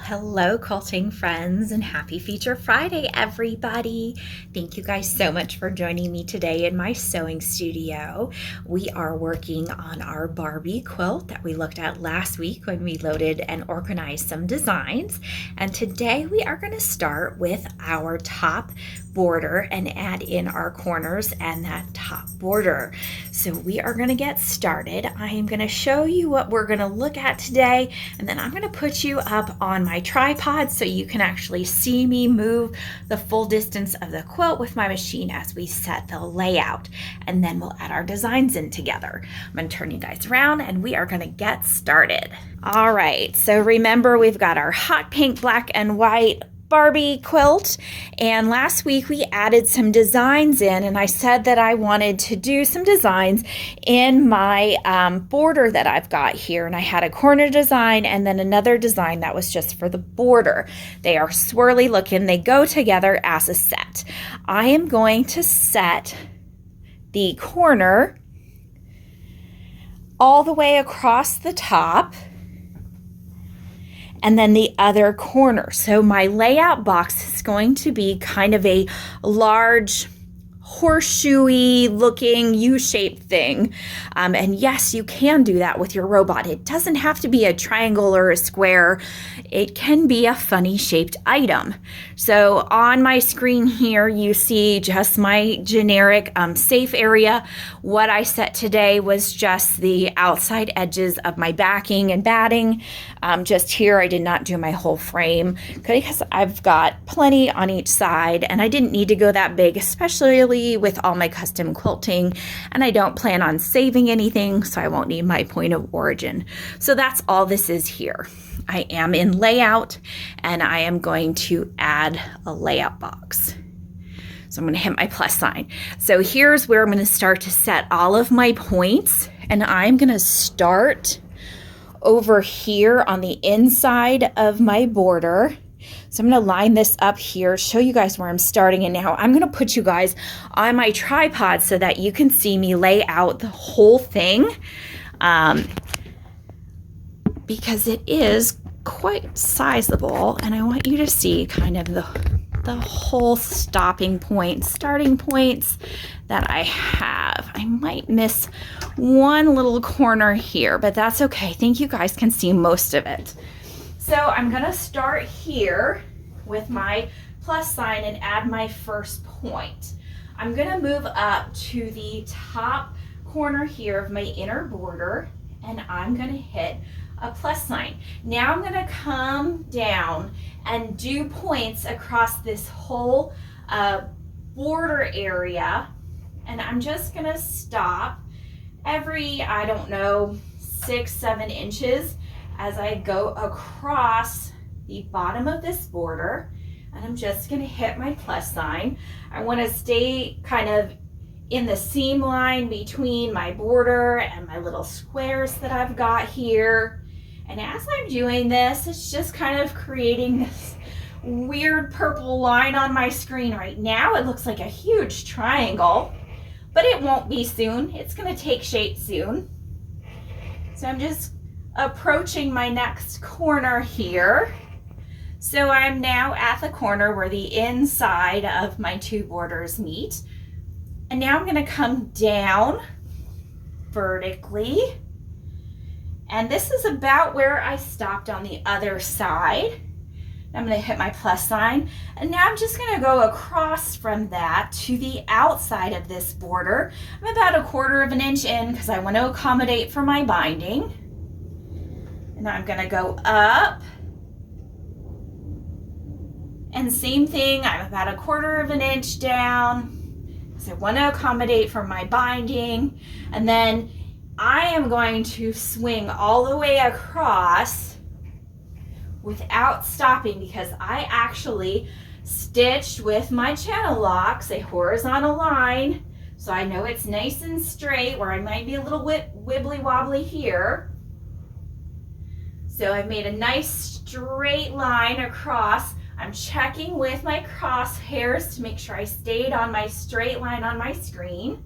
Hello, quilting friends, and happy Feature Friday, everybody. Thank you guys so much for joining me today in my sewing studio. We are working on our Barbie quilt that we looked at last week when we loaded and organized some designs. And today we are going to start with our top border and add in our corners and that top border. So we are going to get started. I am going to show you what we're going to look at today, and then I'm going to put you up on my tripod so you can actually see me move the full distance of the quilt with my machine as we set the layout, and then we'll add our designs in together. I'm going to turn you guys around and we are going to get started. All right, so remember we've got our hot pink, black, and white Barbie quilt, and last week we added some designs in, and I said that I wanted to do some designs in my border that I've got here, and I had a corner design and then another design that was just for the border. They are swirly looking. They go together as a set. I am going to set the corner all the way across the top and then the other corner. So my layout box is going to be kind of a large horseshoey looking U-shaped thing. And yes, you can do that with your robot. It doesn't have to be a triangle or a square. It can be a funny shaped item. So on my screen here, you see just my generic safe area. What I set today was just the outside edges of my backing and batting. Just here, I did not do my whole frame because I've got plenty on each side, and I didn't need to go that big, especially with all my custom quilting, and I don't plan on saving anything, so I won't need my point of origin. So that's all this is here. I am in layout, and I am going to add a layout box. So I'm going to hit my plus sign. So here's where I'm going to start to set all of my points, and I'm going to start over here on the inside of my border. So I'm going to line this up here, show you guys where I'm starting, and now I'm going to put you guys on my tripod so that you can see me lay out the whole thing, because it is quite sizable, and I want you to see kind of the whole starting points that I have. I might miss one little corner here, but that's okay. I think you guys can see most of it. So I'm going to start here with my plus sign and add my first point. I'm going to move up to the top corner here of my inner border, and I'm going to hit a plus sign. Now I'm going to come down and do points across this whole border area, and I'm just going to stop every, I don't know, 6-7 inches as I go across the bottom of this border, and I'm just going to hit my plus sign. I want to stay kind of in the seam line between my border and my little squares that I've got here. And as I'm doing this, it's just kind of creating this weird purple line on my screen right now. It looks like a huge triangle, but it won't be soon. It's going to take shape soon. So I'm just approaching my next corner here. So I'm now at the corner where the inside of my two borders meet. And now I'm going to come down vertically. And this is about where I stopped on the other side. I'm going to hit my plus sign. And now I'm just going to go across from that to the outside of this border. I'm about 1/4 inch in because I want to accommodate for my binding. And I'm going to go up. And same thing, I'm about 1/4 inch down because I want to accommodate for my binding. And then I am going to swing all the way across without stopping because I actually stitched with my channel locks a horizontal line, so I know it's nice and straight, where I might be a little wibbly wobbly here. So I've made a nice straight line across. I'm checking with my crosshairs to make sure I stayed on my straight line on my screen.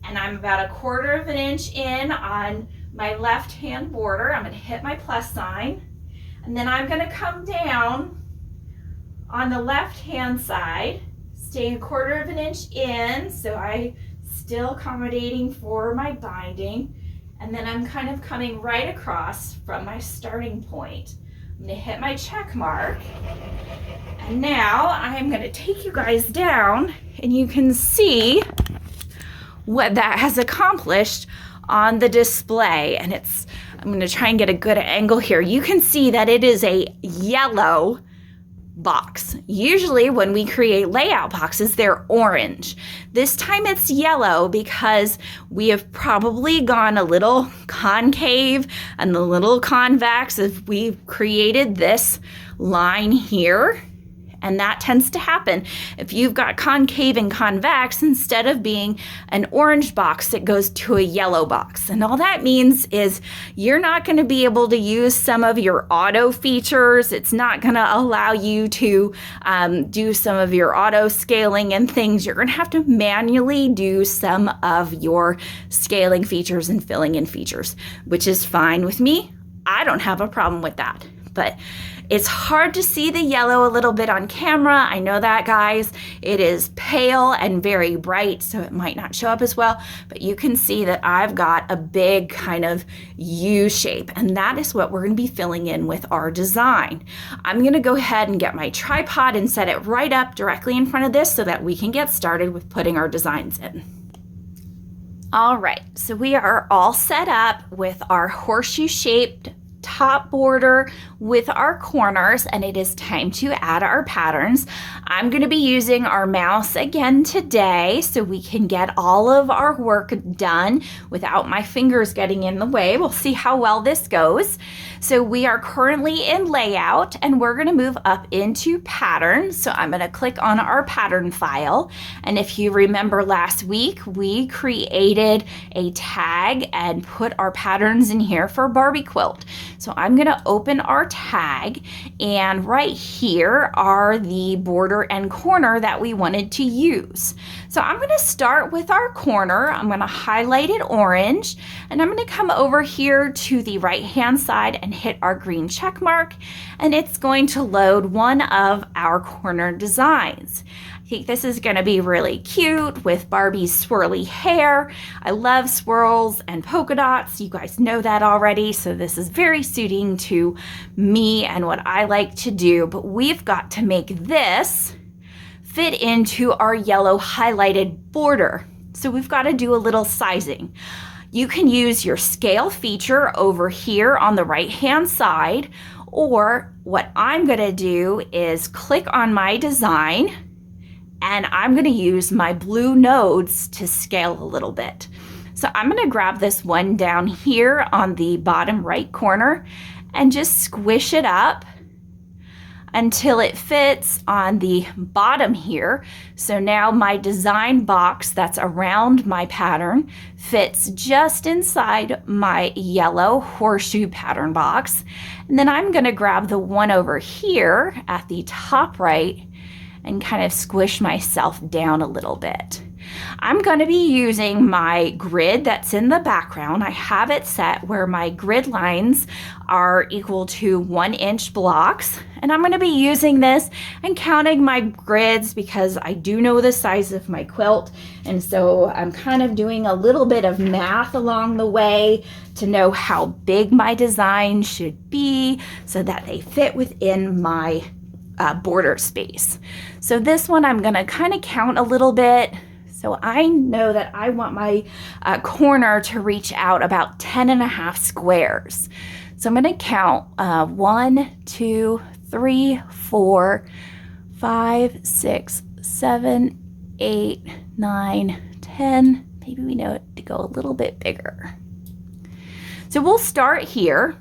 And I'm about 1/4 inch in on my left hand border. I'm going to hit my plus sign. And then I'm gonna come down on the left-hand side, staying 1/4 of an inch in, so I still accommodating for my binding. And then I'm kind of coming right across from my starting point. I'm gonna hit my check mark. And now I'm gonna take you guys down and you can see what that has accomplished on the display. And I'm gonna try and get a good angle here. You can see that it is a yellow box. Usually when we create layout boxes, they're orange. This time it's yellow because we have probably gone a little concave and a little convex as we've created this line here. And that tends to happen if you've got concave and convex. Instead of being an orange box, it goes to a yellow box. And all that means is you're not going to be able to use some of your auto features. It's not going to allow you to do some of your auto scaling and things. You're going to have to manually do some of your scaling features and filling in features, which is fine with me. I don't have a problem with that. But it's hard to see the yellow a little bit on camera. I know that, guys. It is pale and very bright, so it might not show up as well, but you can see that I've got a big kind of U shape, and that is what we're gonna be filling in with our design. I'm gonna go ahead and get my tripod and set it right up directly in front of this so that we can get started with putting our designs in. All right, so we are all set up with our horseshoe-shaped top border with our corners, and it is time to add our patterns. I'm going to be using our mouse again today so we can get all of our work done without my fingers getting in the way. We'll see how well this goes. So we are currently in layout and we're going to move up into patterns. So I'm going to click on our pattern file, and if you remember last week we created a tag and put our patterns in here for Barbie quilt. So I'm going to open our tag, and right here are the border and corner that we wanted to use. So I'm going to start with our corner. I'm going to highlight it orange, and I'm going to come over here to the right hand side and hit our green check mark, and it's going to load one of our corner designs. I think this is going to be really cute with Barbie's swirly hair. I love swirls and polka dots. You guys know that already, so this is very suiting to me and what I like to do. But we've got to make this fit into our yellow highlighted border. So we've got to do a little sizing. You can use your scale feature over here on the right hand side, or what I'm going to do is click on my design, and I'm going to use my blue nodes to scale a little bit. So I'm going to grab this one down here on the bottom right corner and just squish it up until it fits on the bottom here. So now my design box that's around my pattern fits just inside my yellow horseshoe pattern box. And then I'm going to grab the one over here at the top right and kind of squish myself down a little bit. I'm going to be using my grid that's in the background. I have it set where my grid lines are equal to 1-inch blocks, and I'm going to be using this and counting my grids because I do know the size of my quilt, and so I'm kind of doing a little bit of math along the way to know how big my design should be so that they fit within my border space. So this one I'm going to kind of count a little bit. So I know that I want my corner to reach out about 10.5 squares. So I'm going to count 1, 2, 3, 4, 5, 6, 7, 8, 9, 10. Maybe we know it to go a little bit bigger. So we'll start here.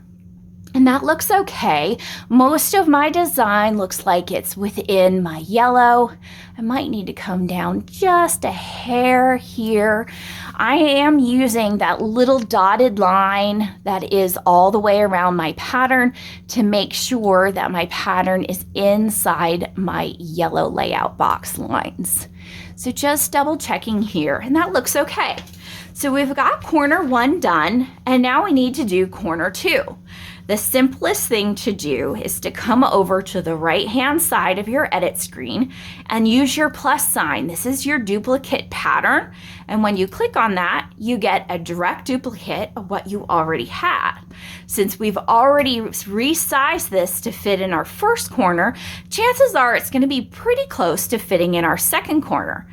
And that looks okay. Most of my design looks like it's within my yellow. I might need to come down just a hair here. I am using that little dotted line that is all the way around my pattern to make sure that my pattern is inside my yellow layout box lines. So just double checking here, and that looks okay. So we've got corner 1 done, and now we need to do corner 2. The simplest thing to do is to come over to the right-hand side of your edit screen and use your plus sign. This is your duplicate pattern. And when you click on that, you get a direct duplicate of what you already had. Since we've already resized this to fit in our first corner, chances are it's going to be pretty close to fitting in our second corner.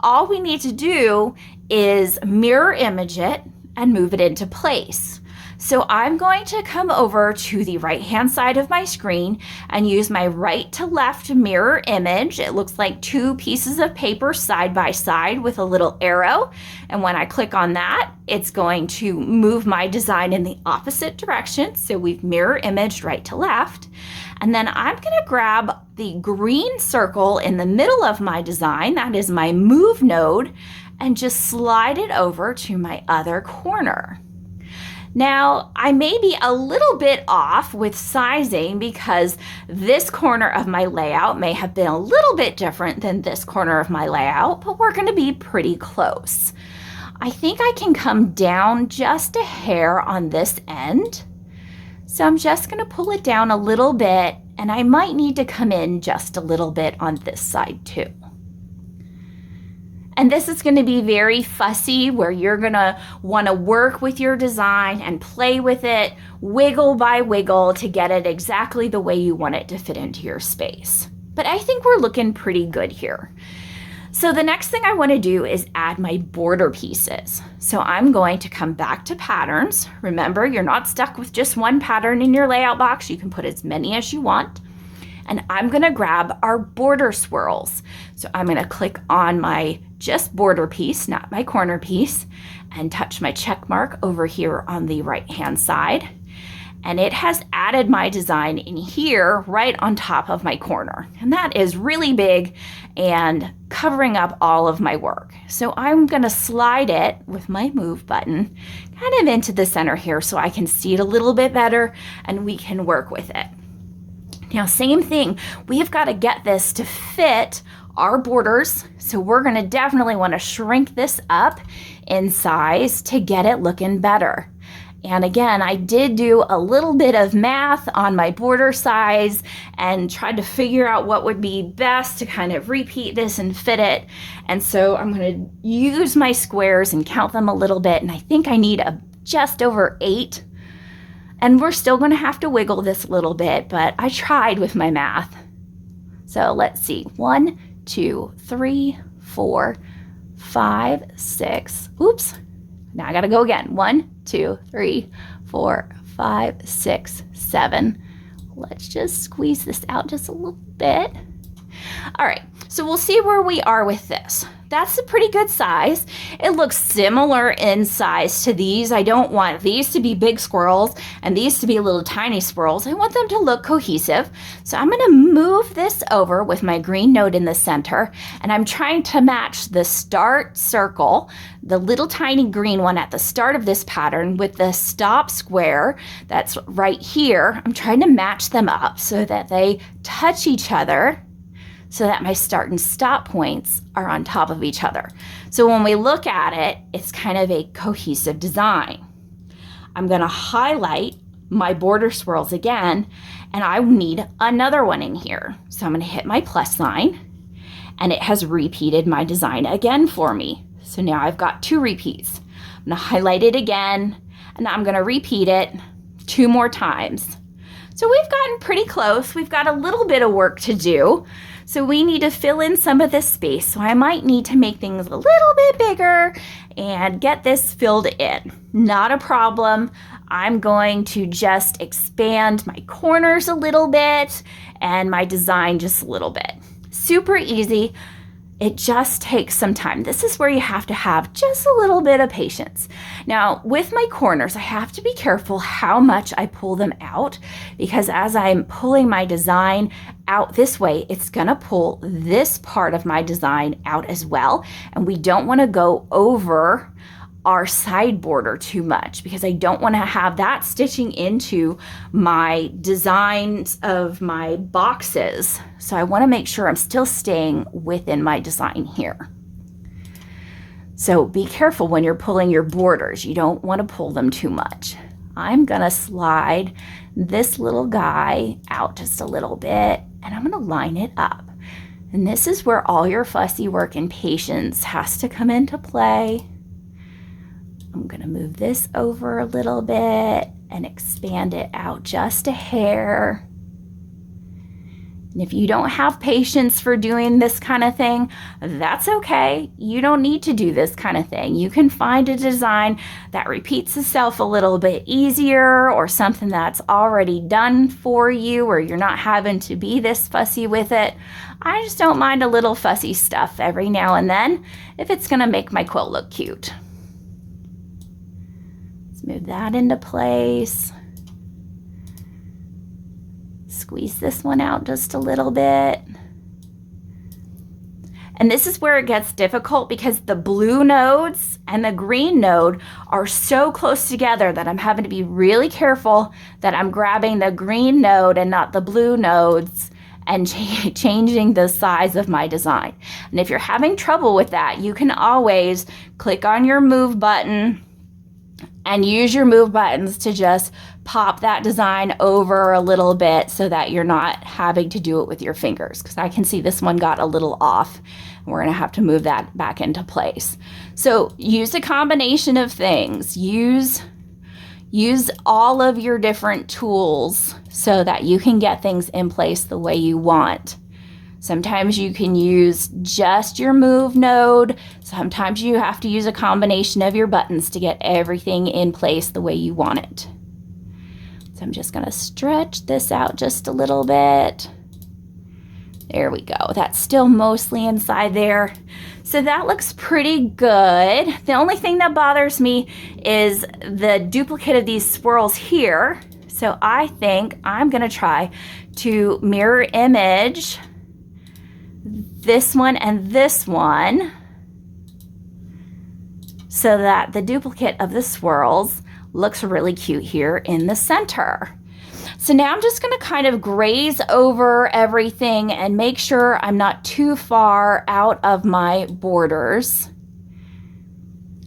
All we need to do is mirror image it and move it into place. So I'm going to come over to the right-hand side of my screen and use my right to left mirror image. It looks like two pieces of paper side by side with a little arrow. And when I click on that, it's going to move my design in the opposite direction. So we've mirror imaged right to left. And then I'm going to grab the green circle in the middle of my design, that is my move node, and just slide it over to my other corner. Now, I may be a little bit off with sizing because this corner of my layout may have been a little bit different than this corner of my layout, but we're going to be pretty close. I think I can come down just a hair on this end. So I'm just going to pull it down a little bit, and I might need to come in just a little bit on this side too. And this is going to be very fussy, where you're going to want to work with your design and play with it wiggle by wiggle to get it exactly the way you want it to fit into your space. But I think we're looking pretty good here. So the next thing I want to do is add my border pieces. So I'm going to come back to patterns. Remember, you're not stuck with just one pattern in your layout box. You can put as many as you want. And I'm going to grab our border swirls. So I'm going to click on my just border piece, not my corner piece, and touch my check mark over here on the right-hand side. And it has added my design in here right on top of my corner. And that is really big and covering up all of my work. So I'm going to slide it with my move button kind of into the center here so I can see it a little bit better and we can work with it. Now, same thing, we have got to get this to fit our borders. So we're going to definitely want to shrink this up in size to get it looking better. And again, I did do a little bit of math on my border size and tried to figure out what would be best to kind of repeat this and fit it. And so I'm going to use my squares and count them a little bit. And I think I need just over 8. And we're still going to have to wiggle this a little bit, but I tried with my math. So let's see, 1, 2, 3, 4, 5, 6. Oops. Now I got to go again. 1, 2, 3, 4, 5, 6, 7. Let's just squeeze this out just a little bit. All right, so we'll see where we are with this. That's a pretty good size. It looks similar in size to these. I don't want these to be big squirrels and these to be little tiny squirrels. I want them to look cohesive. So I'm going to move this over with my green node in the center, and I'm trying to match the start circle, the little tiny green one at the start of this pattern, with the stop square that's right here. I'm trying to match them up so that they touch each other, so that my start and stop points are on top of each other. So when we look at it, it's kind of a cohesive design. I'm going to highlight my border swirls again, and I need another one in here. So I'm going to hit my plus sign, and it has repeated my design again for me. So now I've got 2 repeats. I'm going to highlight it again, and I'm going to repeat it 2 more times. So we've gotten pretty close. We've got a little bit of work to do. So we need to fill in some of this space. So I might need to make things a little bit bigger and get this filled in. Not a problem. I'm going to just expand my corners a little bit and my design just a little bit. Super easy. It just takes some time. This is where you have to have just a little bit of patience. Now, with my corners, I have to be careful how much I pull them out, because as I'm pulling my design out this way, it's going to pull this part of my design out as well. And we don't want to go over our side border too much, because I don't want to have that stitching into my designs of my boxes. So I want to make sure I'm still staying within my design here. So be careful when you're pulling your borders. You don't want to pull them too much. I'm gonna slide this little guy out just a little bit, and I'm gonna line it up. And this is where all your fussy work and patience has to come into play. I'm gonna move this over a little bit and expand it out just a hair. And if you don't have patience for doing this kind of thing, that's okay. You don't need to do this kind of thing. You can find a design that repeats itself a little bit easier, or something that's already done for you where you're not having to be this fussy with it. I just don't mind a little fussy stuff every now and then if it's gonna make my quilt look cute. Let's move that into place. Squeeze this one out just a little bit. And this is where it gets difficult because the blue nodes and the green node are so close together that I'm having to be really careful that I'm grabbing the green node and not the blue nodes and changing the size of my design. And if you're having trouble with that, you can always click on your move button and use your move buttons to just pop that design over a little bit so that you're not having to do it with your fingers, because I can see this one got a little off. We're going to have to move that back into place. So use a combination of things. Use all of your different tools so that you can get things in place the way you want. Sometimes you can use just your move node. Sometimes you have to use a combination of your buttons to get everything in place the way you want it. So I'm just going to stretch this out just a little bit. There we go. That's still mostly inside there. So that looks pretty good. The only thing that bothers me is the duplicate of these swirls here. So I think I'm going to try to mirror image this one and this one so that the duplicate of the swirls looks really cute here in the center. So now I'm just going to kind of graze over everything and make sure I'm not too far out of my borders.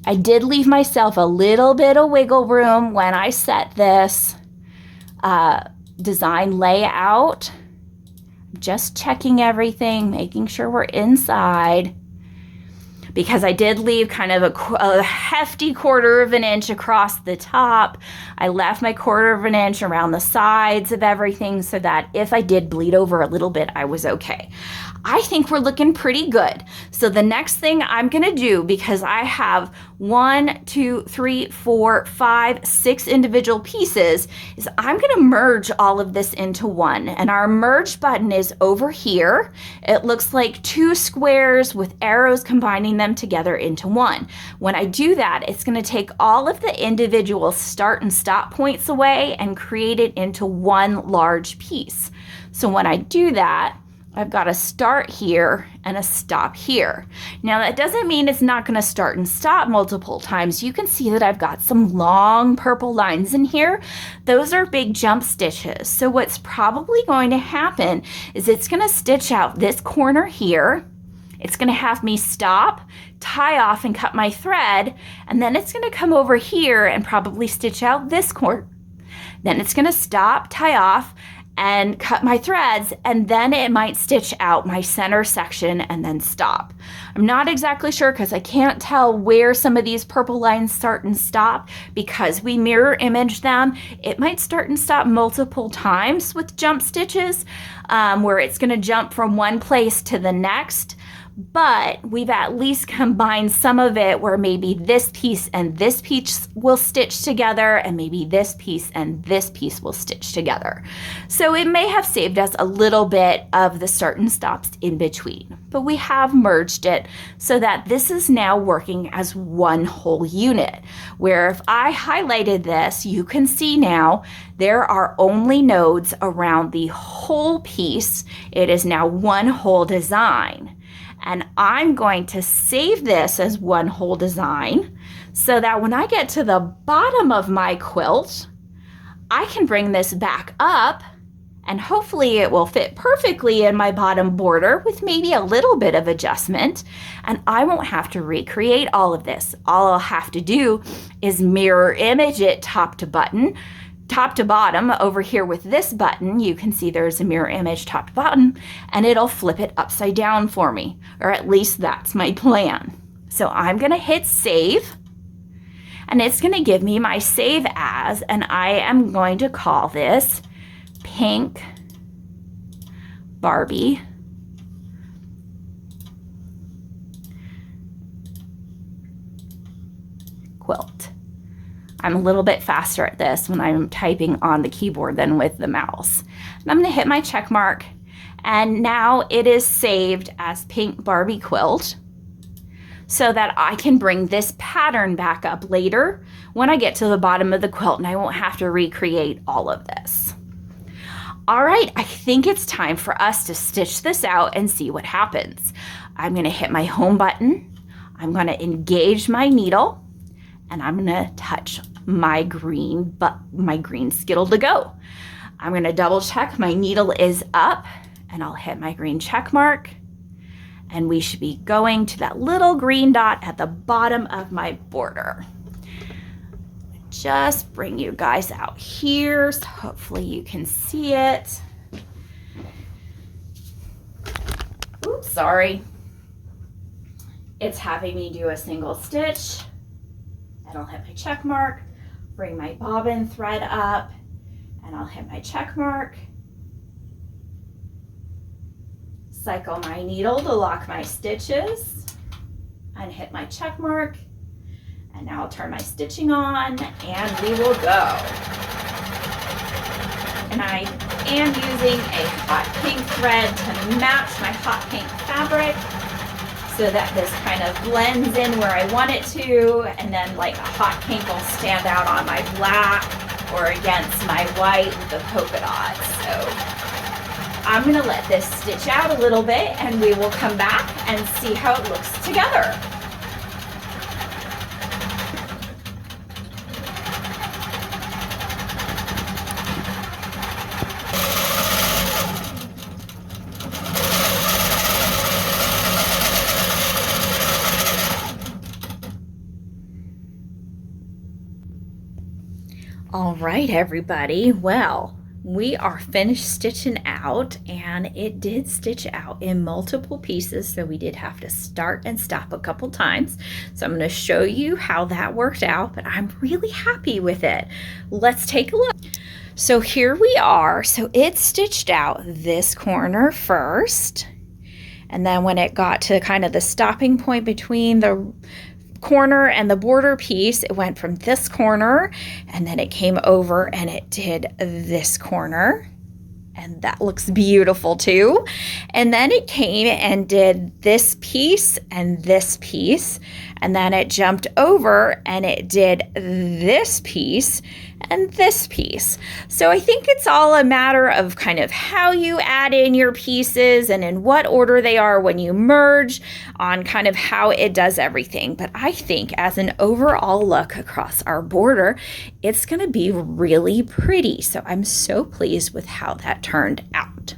I did leave myself a little bit of wiggle room when I set this design layout. Just checking everything, making sure we're inside, because I did leave kind of a hefty 1/4 of an inch across the top. I left my 1/4 of an inch around the sides of everything so that if I did bleed over a little bit, I was okay. I think we're looking pretty good. So the next thing I'm gonna do, because I have 1, 2, 3, 4, 5, 6 individual pieces, is I'm gonna merge all of this into one. And our merge button is over here. It looks like 2 squares with arrows combining them together into one. When I do that, it's gonna take all of the individual start and stop points away and create it into one large piece. So when I do that, I've got a start here and a stop here. Now that doesn't mean it's not going to start and stop multiple times. You can see that I've got some long purple lines in here. Those are big jump stitches. So what's probably going to happen is it's going to stitch out this corner here. It's going to have me stop, tie off, and cut my thread. And then it's going to come over here and probably stitch out this corner. Then it's going to stop, tie off, and cut my threads, and then it might stitch out my center section and then stop. I'm not exactly sure because I can't tell where some of these purple lines start and stop because we mirror image them. It might start and stop multiple times with jump stitches where it's going to jump from one place to the next. But we've at least combined some of it where maybe this piece and this piece will stitch together, and maybe this piece and this piece will stitch together. So it may have saved us a little bit of the start and stops in between, but we have merged it so that this is now working as one whole unit, where if I highlighted this, you can see now there are only nodes around the whole piece. It is now one whole design. And I'm going to save this as one whole design so that when I get to the bottom of my quilt, I can bring this back up and hopefully it will fit perfectly in my bottom border with maybe a little bit of adjustment, and I won't have to recreate all of this. All I'll have to do is mirror image it top to bottom. Over here with this button, you can see there's a mirror image top to bottom, and it'll flip it upside down for me, or at least that's my plan. So I'm gonna hit save, and it's gonna give me my save as, and I am going to call this Pink Barbie Quilt. I'm a little bit faster at this when I'm typing on the keyboard than with the mouse. And I'm gonna hit my check mark, and now it is saved as Pink Barbie Quilt, so that I can bring this pattern back up later when I get to the bottom of the quilt, and I won't have to recreate all of this. All right, I think it's time for us to stitch this out and see what happens. I'm gonna hit my home button, I'm gonna engage my needle, and I'm gonna touch my green skittle to go. I'm gonna double check my needle is up, and I'll hit my green check mark, and we should be going to that little green dot at the bottom of my border. Just bring you guys out here, so hopefully you can see it. Oops, sorry. It's having me do a single stitch, and I'll hit my check mark, bring my bobbin thread up, and I'll hit my check mark, cycle my needle to lock my stitches, and hit my check mark. And now I'll turn my stitching on, and we will go. And I am using a hot pink thread to match my hot pink fabric so that this kind of blends in where I want it to, and then like a hot pink will stand out on my black or against my white with the polka dots. So I'm gonna let this stitch out a little bit, and we will come back and see how it looks together. All right, everybody. Well, we are finished stitching out, and it did stitch out in multiple pieces, so we did have to start and stop a couple times. So I'm going to show you how that worked out, but I'm really happy with it. Let's take a look. So here we are. So it stitched out this corner first, and then when it got to kind of the stopping point between the corner and the border piece, it went from this corner, and then it came over and it did this corner, and that looks beautiful too. And then it came and did this piece and this piece, and then it jumped over and it did this piece and this piece. So I think it's all a matter of kind of how you add in your pieces and in what order they are when you merge, on kind of how it does everything. But I think as an overall look across our border, it's going to be really pretty. So I'm so pleased with how that turned out.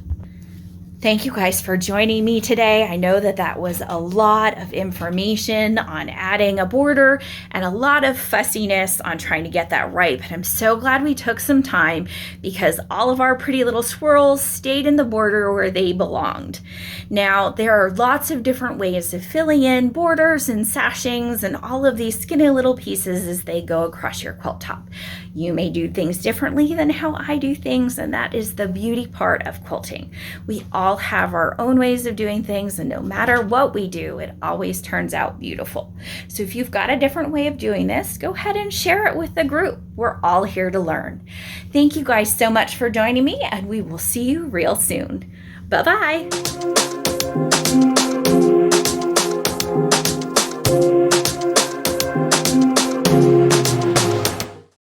Thank you guys for joining me today. I know that that was a lot of information on adding a border and a lot of fussiness on trying to get that right, but I'm so glad we took some time because all of our pretty little swirls stayed in the border where they belonged. Now, there are lots of different ways of filling in borders and sashings and all of these skinny little pieces as they go across your quilt top. You may do things differently than how I do things, and that is the beauty part of quilting. We all have our own ways of doing things, and no matter what we do, it always turns out beautiful. So if you've got a different way of doing this, go ahead and share it with the group. We're all here to learn. Thank you guys so much for joining me, and we will see you real soon. Bye-bye.